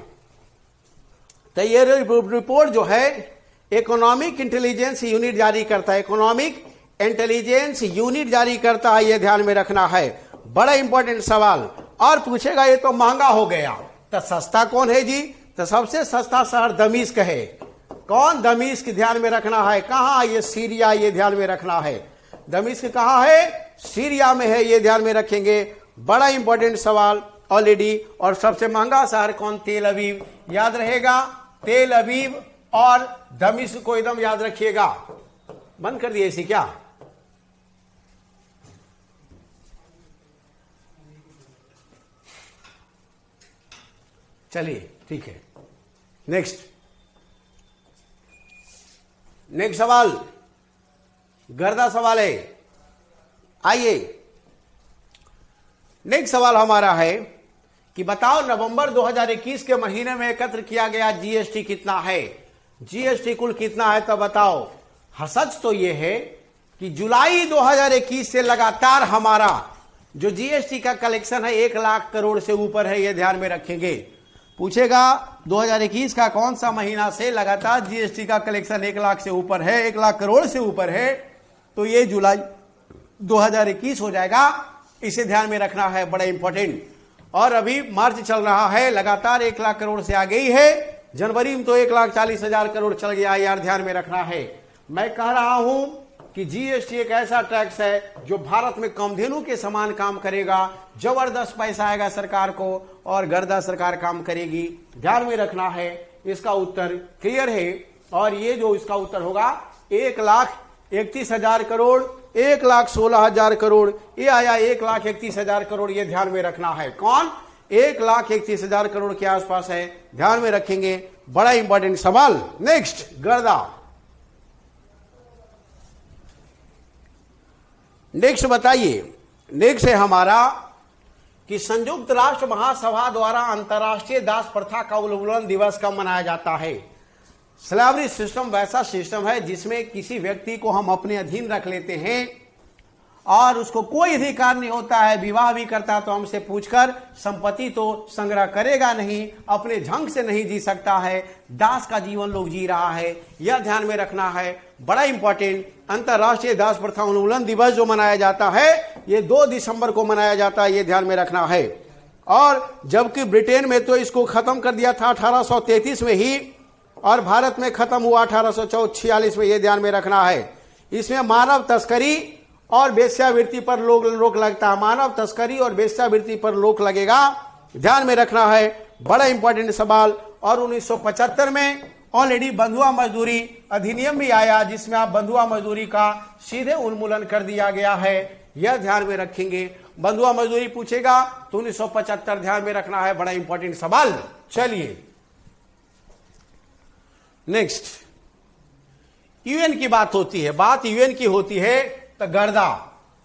तो ये रिपोर्ट जो है इकोनॉमिक इंटेलिजेंस यूनिट जारी करता है। इकोनॉमिक इंटेलिजेंस यूनिट जारी करता है, ये ध्यान में रखना है। बड़ा इंपॉर्टेंट सवाल। और पूछेगा ये तो महंगा हो गया, तो सस्ता कौन है जी? तो सबसे सस्ता शहर दमिश्क है। कौन? दमिश्क, ध्यान में रखना है। कहां? ये सीरिया, ये ध्यान में रखना है। दमिश्क कहां है? सीरिया में है, ये ध्यान में रखेंगे। बड़ा इंपॉर्टेंट सवाल ऑलरेडी। और सबसे महंगा शहर कौन? तेल अवीव, याद रहेगा। तेल अवीव और दमिश्क को एकदम याद रखिएगा। बंद कर दिए इसी क्या? चलिए ठीक है। नेक्स्ट सवाल, गर्दा सवाल है। आइए नेक्स्ट सवाल हमारा है कि बताओ नवंबर 2021 के महीने में एकत्र किया गया जीएसटी कितना है। जीएसटी कुल कितना है, तो बताओ। सच तो यह है कि जुलाई 2021 से लगातार हमारा जो जीएसटी का कलेक्शन है 1 लाख करोड़ से ऊपर है, यह ध्यान में रखेंगे। पूछेगा 2021 का कौन सा महीना से लगातार जीएसटी का कलेक्शन 1 लाख से ऊपर है, 1 लाख करोड़ से ऊपर है, तो ये जुलाई 2021 हो जाएगा। इसे ध्यान में रखना है, बड़ा इंपॉर्टेंट। और अभी मार्च चल रहा है, लगातार 1 लाख करोड़ से आगे ही है, जनवरी में तो 1,40,000 करोड़ चल गया यार, ध्यान में रखना है। मैं कह रहा हूं कि जीएसटी एक ऐसा टैक्स है जो भारत में कामधेनु के समान काम करेगा, जबरदस्त पैसा आएगा सरकार को और गर्दा सरकार काम करेगी। ध्यान में रखना है, इसका उत्तर क्लियर है। और ये जो इसका उत्तर होगा 1,31,000 करोड़, 1,16,000 करोड़, ये आया 1,31,000 करोड़, ये ध्यान में रखना है। कौन? 1,31,000 करोड़ के आसपास है, ध्यान में रखेंगे, बड़ा इंपॉर्टेंट सवाल। नेक्स्ट, गर्दा। नेक्स्ट बताइए, नेक्स्ट है हमारा कि संयुक्त राष्ट्र महासभा द्वारा अंतर्राष्ट्रीय दास प्रथा का उन्मूलन दिवस कब मनाया जाता है? स्लेवरी सिस्टम वैसा सिस्टम है जिसमें किसी व्यक्ति को हम अपने अधीन रख लेते हैं और उसको कोई अधिकार नहीं होता है, विवाह भी करता तो हमसे पूछकर, संपत्ति तो संग्रह करेगा नहीं, अपने ढंग से नहीं जी सकता है, दास का जीवन लोग जी रहा है, यह ध्यान में रखना है, बड़ा इंपॉर्टेंट। अंतर्राष्ट्रीय दास प्रथा उन्मूलन दिवस जो मनाया जाता है ये 2 दिसंबर को मनाया जाता है, ये ध्यान में रखना है। और जबकि ब्रिटेन में तो इसको खत्म कर दिया था 1833 में ही, और भारत में खत्म हुआ 1846 में, ये ध्यान में रखना है। इसमें मानव तस्करी और वेश्यावृत्ति पर रोक लगता है, मानव तस्करी और वेश्यावृत्ति पर रोक लगेगा, ध्यान में रखना है, बड़ा इंपॉर्टेंट सवाल। और 1975 में ऑलरेडी बंधुआ मजदूरी अधिनियम भी आया जिसमें आप बंधुआ मजदूरी का सीधे उन्मूलन कर दिया गया है, यह ध्यान में रखेंगे। बंधुआ मजदूरी पूछेगा तो 1975 ध्यान में रखना है, बड़ा इंपॉर्टेंट सवाल। चलिए नेक्स्ट, यूएन की बात होती है, बात यूएन की होती है तो गर्दा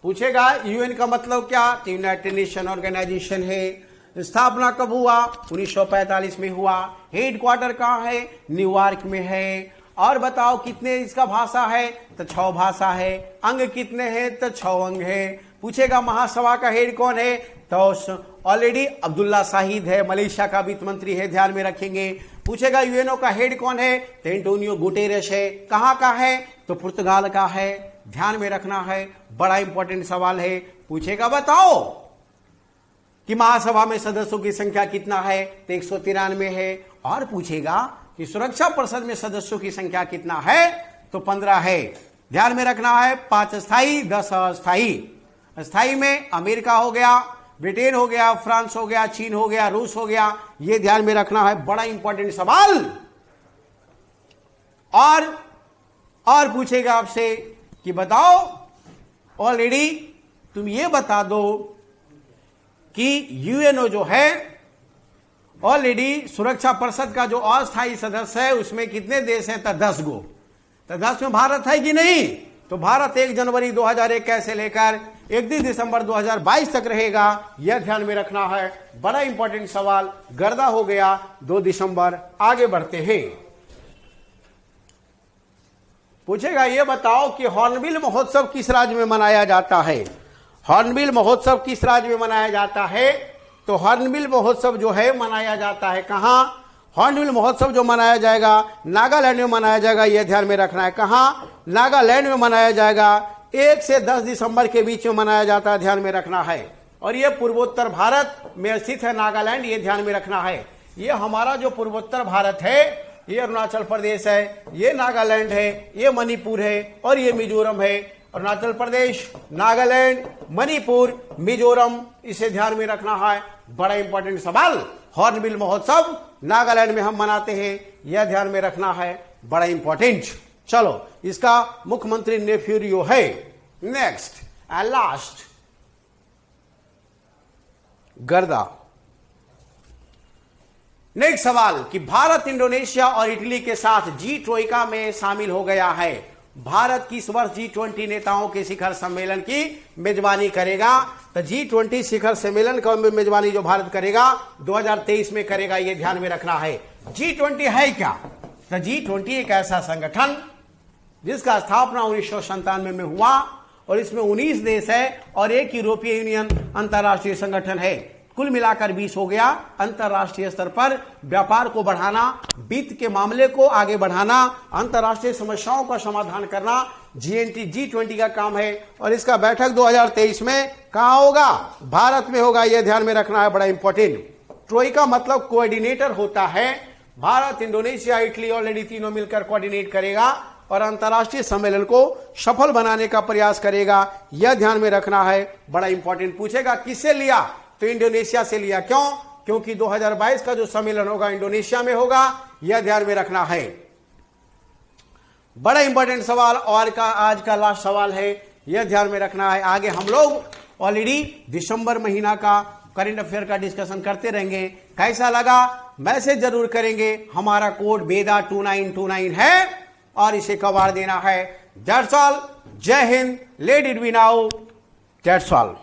पूछेगा यूएन का मतलब क्या? तो यूनाइटेड नेशन ऑर्गेनाइजेशन है। स्थापना कब हुआ? 1945 में हुआ। हेडक्वार्टर कहाँ है? न्यूयॉर्क में है। और बताओ कितने इसका भाषा है? तो 6 भाषा है। अंग कितने हैं? तो 6 अंग है। पूछेगा महासभा का हेड कौन है? तो ऑलरेडी अब्दुल्ला शाहिद है, मलेशिया का वित्त मंत्री है, ध्यान में रखेंगे। पूछेगा यूएनओ का हेड कौन है? तो एंटोनियो गुटेरेस है। कहाँ का है? तो पुर्तगाल का है, ध्यान में रखना है, बड़ा इंपॉर्टेंट सवाल है। पूछेगा बताओ कि महासभा में सदस्यों की संख्या कितना है? तो 193 है। और पूछेगा कि सुरक्षा परिषद में सदस्यों की संख्या कितना है? तो 15 है, ध्यान में रखना है। 5 स्थायी, 10 अस्थायी। स्थायी में अमेरिका हो गया, ब्रिटेन हो गया, फ्रांस हो गया, चीन हो गया, रूस हो गया, ये ध्यान में रखना है, बड़ा इंपॉर्टेंट सवाल। और पूछेगा आपसे कि बताओ, ऑलरेडी तुम ये बता दो कि यूएनओ जो है ऑलरेडी सुरक्षा परिषद का जो अस्थायी सदस्य है उसमें कितने देश हैं? तो 10 गो। तो 10 में भारत है कि नहीं? तो भारत 1 जनवरी 2001 से लेकर 31 दिसंबर 2022 तक रहेगा, यह ध्यान में रखना है, बड़ा इंपॉर्टेंट सवाल। गर्दा हो गया 2 दिसंबर। आगे बढ़ते हैं। पूछेगा ये बताओ कि हॉर्नबिल महोत्सव किस राज्य में मनाया जाता है? हॉर्नबिल महोत्सव किस राज्य में मनाया जाता है? तो हॉर्नबिल महोत्सव जो है मनाया जाता है कहां? हॉर्नबिल महोत्सव जो मनाया जाएगा नागालैंड में मनाया जाएगा, यह ध्यान में रखना है। कहां? नागालैंड में मनाया जाएगा। 1 से 10 दिसंबर के बीच में मनाया जाता है, ध्यान में रखना है। और यह पूर्वोत्तर भारत में स्थित है नागालैंड, ये ध्यान में रखना है। ये हमारा जो पूर्वोत्तर भारत है, ये अरुणाचल प्रदेश है, ये नागालैंड है, ये मणिपुर है और ये मिजोरम है। अरुणाचल प्रदेश, नागालैंड, मणिपुर, मिजोरम, इसे ध्यान में रखना है, बड़ा इंपॉर्टेंट सवाल। हॉर्नबिल महोत्सव नागालैंड में हम मनाते हैं, यह ध्यान में रखना है, बड़ा इंपॉर्टेंट। चलो, इसका मुख्यमंत्री नेफ्यूरियो है। नेक्स्ट एंड लास्ट, गर्दा। नेक्स्ट सवाल कि भारत इंडोनेशिया और इटली के साथ G20 में शामिल हो गया है। भारत किस वर्ष G20 नेताओं के शिखर सम्मेलन की मेजबानी करेगा? तो G20 शिखर सम्मेलन का मेजबानी जो भारत करेगा 2023 में करेगा, यह ध्यान में रखना है। G20 है क्या? तो G20 एक ऐसा संगठन जिसका स्थापना 1997 में हुआ और इसमें 19 देश है और एक यूरोपीय यूनियन अंतर्राष्ट्रीय संगठन है। कुल मिलाकर 20 हो गया। अंतर्राष्ट्रीय स्तर पर व्यापार को बढ़ाना, वित्त के मामले को आगे बढ़ाना, अंतर्राष्ट्रीय समस्याओं का समाधान करना G20 का काम है। और इसका बैठक 2023 में कहां होगा? भारत में होगा, यह ध्यान में रखना है, बड़ा इंपॉर्टेंट। ट्रोइका मतलब कोऑर्डिनेटर होता है, भारत, इंडोनेशिया, इटली ऑलरेडी तीनों मिलकर कोऑर्डिनेट करेगा और अंतर्राष्ट्रीय सम्मेलन को सफल बनाने का प्रयास करेगा। यह ध्यान में रखना है। बड़ा इंपॉर्टेंट पूछेगा किससे लिया, तो इंडोनेशिया से लिया। क्यों? क्योंकि 2022 का जो सम्मेलन होगा इंडोनेशिया में होगा। यह ध्यान में रखना है। बड़ा इंपॉर्टेंट सवाल और आज का लास्ट सवाल है, यह ध्यान में रखना है। आगे हम लोग ऑलरेडी दिसंबर महीना का करंट अफेयर का डिस्कशन करते रहेंगे। कैसा लगा मैसेज जरूर करेंगे। हमारा कोड वेदा 2929 है और इसे कबाड़ देना है। That's all. जय हिंद। Let it be now. That's all.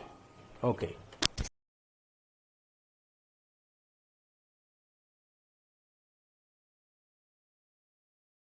Okay.